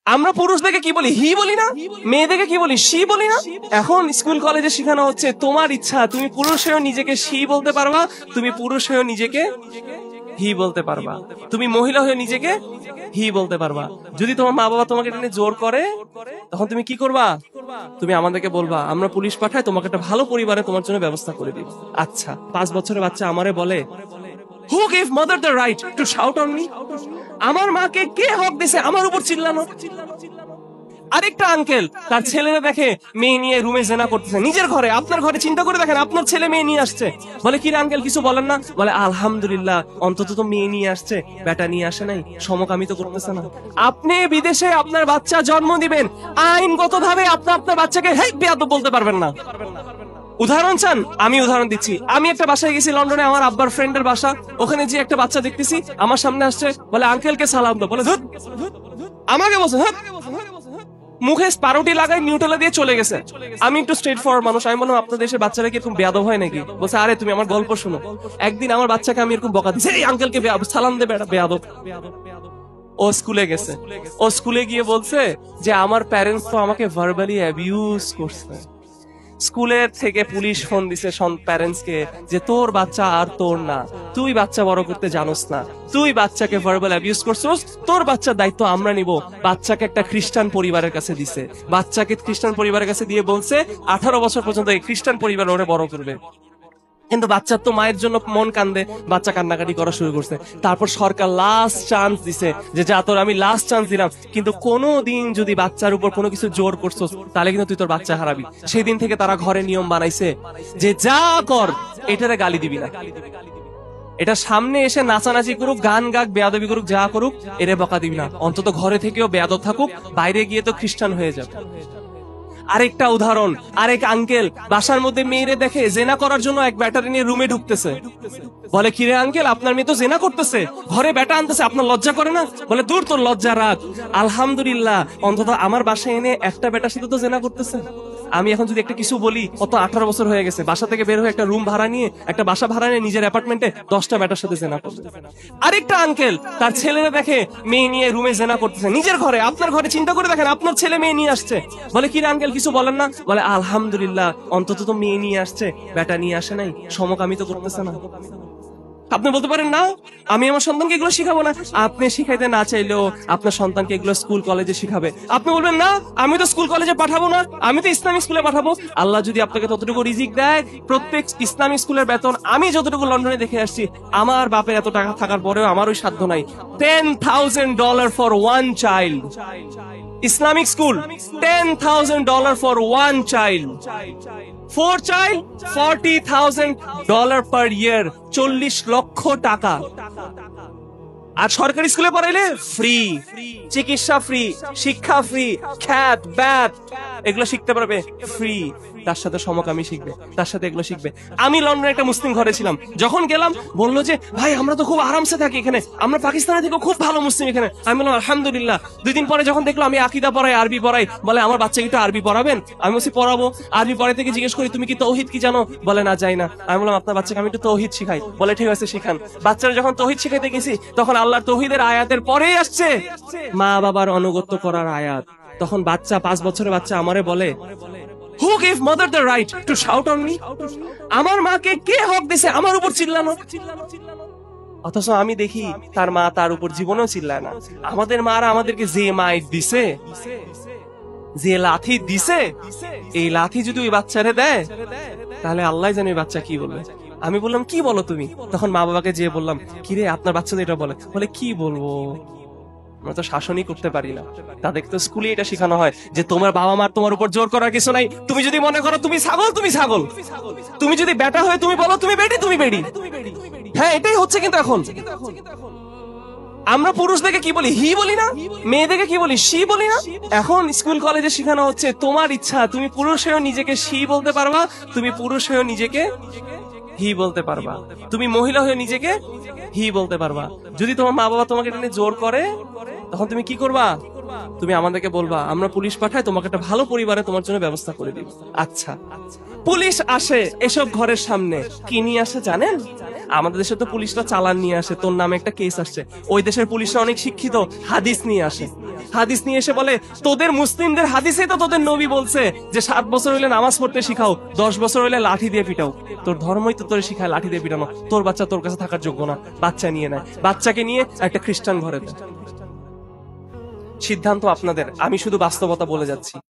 আমরা পুরুষদেরকে কি বলি, হি বলি না? মেয়েদেরকে কি বলি, শি বলি না? এখন স্কুল কলেজে শেখানো হচ্ছে তোমার ইচ্ছা, তুমি পুরুষ হয়েও নিজেকে শি বলতে পারবা, তুমি পুরুষ হয়েও নিজেকে হি বলতে পারবা, তুমি মহিলা হয়ে নিজেকে হি বলতে পারবা। যদি তোমার মা বাবা তোমাকে এটা নিয়ে জোর করে, তখন তুমি কি করবা? তুমি আমাদেরকে বলবা, আমরা পুলিশ পাঠাই, তোমাকে একটা ভালো পরিবারে তোমার জন্য ব্যবস্থা করে দিব। আচ্ছা, 5 বছরের বাচ্চা আমারে বলে, Who gave mother the right to shout on me? আমার মাকে কে হক দিছে আমার উপর চিল্লানো? আরেকটা আঙ্কেল তার ছেলেরা দেখে মেয়ে নিয়ে রুমে জেনা করতেছে নিজের ঘরে। আপনার ঘরে চিন্তা করে দেখেন, আপনার ছেলে মেয়ে নিয়ে আসছে, বলে কি রে আঙ্কেল কিছু বলেন না? বলে আলহামদুলিল্লাহ, অন্তত তো মেয়ে নিয়ে আসছে, বেটা নিয়ে আসে নাই, সমকামী তো করতেছে না। আপনি বিদেশে আপনার বাচ্চা জন্ম দিবেন, আইনগত ভাবে আপনার বাচ্চাকে হেই বেয়াদব বলতে পারবেন না। উদাহরণ চান? আমি উদাহরণ দিচ্ছি। আমি একটা বাসায় গেছি লন্ডনে, আমার আব্বার ফ্রেন্ডের বাসা। ওখানে যে একটা বাচ্চা দেখতেছি আমার সামনে আসছে, বলে আঙ্কেলকে সালাম দাও। বলে ধুত, আমাকে বলছে মুখে পাউরুটি লাগাই নিউটেলা দিয়ে চলে গেছে। আমি একটু স্ট্রেট ফরওয়ার্ড মানুষ, আমি বললাম আপনার দেশের বাচ্চারা কি এরকম বেয়াদব হয় নাকি? বলছে আরে তুমি আমার গল্প শুনো। একদিন আমার বাচ্চাকে আমি এরকম বকা দিচ্ছি, এই আঙ্কেলকে সালাম দেবে, এটা বেয়াদব। ও স্কুলে গেছে, ও স্কুলে গিয়ে বলছে যে আমার প্যারেন্টস তো আমাকে ভার্বালি অ্যাবিউজ করছে। স্কুলের থেকে পুলিশ ফোন দিছে প্যারেন্টস কে যে তোর বাচ্চা আর তোর না, তুই বাচ্চা বড় করতে জানোস না, তুই বাচ্চাকে ভার্বাল অ্যাবিউজ করছস, তোর বাচ্চার দায়িত্ব আমরা নিব। বাচ্চাকে একটা খ্রিস্টান পরিবারের কাছে দিছে, বাচ্চাকে খ্রিস্টান পরিবারের কাছে দিয়ে বলছে 18 বছর পর্যন্ত এই খ্রিস্টান পরিবার ওরে বড় করবে। কিন্তু বাচ্চার তো মায়ের জন্য মন কান্দে, বাচ্চা কান্নাকাটি করা শুরু করছে। তারপর সরকার লাস্ট চান্স দিছে যে যা তোর আমি লাস্ট চান্স দিলাম, কিন্তু কোনো দিন যদি বাচ্চার উপর কোনো কিছু জোর করছস তাহলে কিন্তু তুই তোর বাচ্চা হারাবি। সেই দিন থেকে তারা ঘরে নিয়ম বানাইছে যে যা কর এটারে গালি দিবি না, এটা সামনে এসে নাচানাচি করুক, গান গাক, বেয়াদবি করুক, যা করুক, এরে বকা দিবি না। অন্তত ঘরে থেকেও বেয়াদব থাকুক, বাইরে গিয়ে তো খ্রিস্টান হয়ে যাবে। আরেকটা উদাহরণ, আরেক আঙ্কেল বাসার মধ্যে মেয়েরে দেখে জেনা করার জন্য এক ব্যাটারি নিয়ে রুমে ঢুকতেছে। বলে কিরে আঙ্কেল আপনার মেয়ে তো জেনা করতেছে, ঘরে ব্যাটা আনতেছে, আপনার লজ্জা করে না? বলে দূর তোর লজ্জা রাখ, আলহামদুলিল্লাহ অন্তত আমার বাসায় এনে একটা ব্যাটার সাথে তো জেনা করতেছে। আমি এখন যদি একটা কিছু বলি, কত 18 বছর হয়ে গেছে, বাসা থেকে বের হয়ে একটা রুম ভাড়া নিয়ে, একটা বাসা ভাড়া নিয়ে নিজের অ্যাপার্টমেন্টে 10টা ব্যাটার সাথে জেনা করবে। আরেকটা আঙ্কেল তার ছেলেরা দেখে মেয়ে নিয়ে রুমে জেনা করতেছে নিজের ঘরে। আপনার ঘরে চিন্তা করে দেখেন, আপনার ছেলে মেয়ে নিয়ে আসছে, বলে কি রে আঙ্কেল কিছু বলেন না? বলে আলহামদুলিল্লাহ, অন্তত তো মেয়ে নিয়ে আসছে, বেটা নিয়ে আসে নাই, সমকামী তো করতেছে না। আপনি বলতে পারেন না আমি আমার সন্তানকে এগুলো শিখাবো না। আপনি শিখাইতে না চাইলেও আপনার সন্তানকে এগুলো স্কুল কলেজে শিখাবে। আপনি বলবেন না আমি তো স্কুল কলেজে পাঠাবো না, আমি তো ইসলামিক স্কুলে পাঠাবো। আল্লাহ যদি আপনাকে ততটুকু রিজিক দেয়, প্রত্যেক ইসলামিক স্কুলের বেতন আমি যতটুকু লন্ডনে দেখে আসছি, আমার বাপের এত টাকা থাকার পরেও আমার ওই সাধ্য নাই। $10,000 for one child. Islamic school, $10,000 for one child. 4 child, $40,000 per year, 40 লক্ষ টাকা। আর সরকারি স্কুলে পড়াইলে ফ্রি, চিকিৎসা ফ্রি, শিক্ষা ফ্রি, খ্যাত ব্যাত এগুলো শিখতে পারবে ফ্রি। তার সাথে সমকামী শিখবে, তার সাথে এগুলো শিখবে। আমি লন্ডনে একটা মুসলিম ঘরে ছিলাম, যখন গেলাম বললো যে ভাই আমরা তো খুব আরামসে থাকি এখানে, আমরা পাকিস্তানে থেকে খুব ভালো মুসলিম এখানে। আমি বললাম আলহামদুলিল্লাহ। 2 দিন পরে যখন দেখলো আমি আকীদা পড়াই, আরবি পড়াই, বলে আমার বাচ্চাকে একটু আরবি পড়াবেন? আমি বলছি পড়াবো। আরবি পড়াই থেকে জিজ্ঞেস করি তুমি কি তাওহীদ কি জানো? বলে না যাই না। আমি বললাম আপনার বাচ্চাকে আমি একটু তাওহীদ শিখাই। বলে ঠিক আছে শিখান। বাচ্চারা যখন তাওহীদ শিখাইতে গেছি তখন আল্লাহর তাওহীদের আয়াতের পরেই আসছে মা বাবার আনুগত্য করার আয়াত। তখন বাচ্চা 5 বছরের বাচ্চা আমারে বলে, Who gave mother the right to shout on me? আমার মাকে কে হক দিছে আমার উপর চিল্লানো? অথচ আমি দেখি তার মা তার উপর জীবনেও চিল্লায় না। আমাদের মারা আমাদেরকে যে মাইট দিছে, যে লাথি দিছে, এই লাথি যদি ওই বাচ্চারে দেয় তাহলে আল্লাহ জানে ওই বাচ্চা কি বলবে। আমি বললাম কি বলো তুমি? তখন মা বাবাকে যেয়ে বললাম কিরে আপনার বাচ্চা তো এটা বলে। বলে কি বলবো, আমরা তো শাসনই করতে পারি না। তাদেরকে তো স্কুলে এটা শেখানো হয় যে তোমার বাবা মার তোমার উপর জোর করার কিছু নাই। তুমি যদি মনে করো তুমি ছাগল, তুমি ছাগল। তুমি যদি বেটা হয়ে তুমি বলো তুমি বেটি, তুমি বেটি। হ্যাঁ এটাই হচ্ছে। কিন্তু এখন আমরা পুরুষদেরকে কি বলি, হি বলি না? মেয়েদেরকে কি বলি, শি বলি না? এখন স্কুল কলেজে শেখানো হচ্ছে তোমার ইচ্ছা, তুমি পুরুষ হয়েও নিজেকে শি বলতে পারবা, তুমি পুরুষ হয়েও নিজেকে হি বলতে পারবা, তুমি মহিলা হয়ে নিজেকে হি বলতে পারবা। যদি তোমার মা বাবা তোমাকে এটা নিয়ে জোর করে, তখন তুমি কি করবা? তুমি আমাদেরকে বলবা আমরা পুলিশ পাঠাই, তোমাকে একটা ভালো পরিবারে তোমার জন্য ব্যবস্থা করে দিব। আচ্ছা, পুলিশ আসে এসব ঘরের সামনে, কি নিয়ে আসে জানেন? আমাদের দেশে তো পুলিশরা চালান নিয়ে আসে, তোর নামে একটা কেস আসছে। ওই দেশের পুলিশরা অনেক শিক্ষিত, হাদিস নিয়ে আসে। হাদিস নিয়ে এসে বলে, তোদের মুসলিমদের হাদিসে তো তোদের নবী বলছে যে 7 বছর হইলে নামাজ পড়তে শিখাও, 10 বছর হইলে লাঠি দিয়ে পিটাও। তোর ধর্মই তো তোর শিখায় লাঠি দিয়ে পিটানো। তোর বাচ্চা তোর কাছে থাকার যোগ্য না। বাচ্চা নিয়ে নেয়, বাচ্চাকে নিয়ে একটা খ্রিস্টান ঘরে দেয়। সিদ্ধান্ত আপনাদের, আমি শুধু বাস্তবতা বলে যাচ্ছি।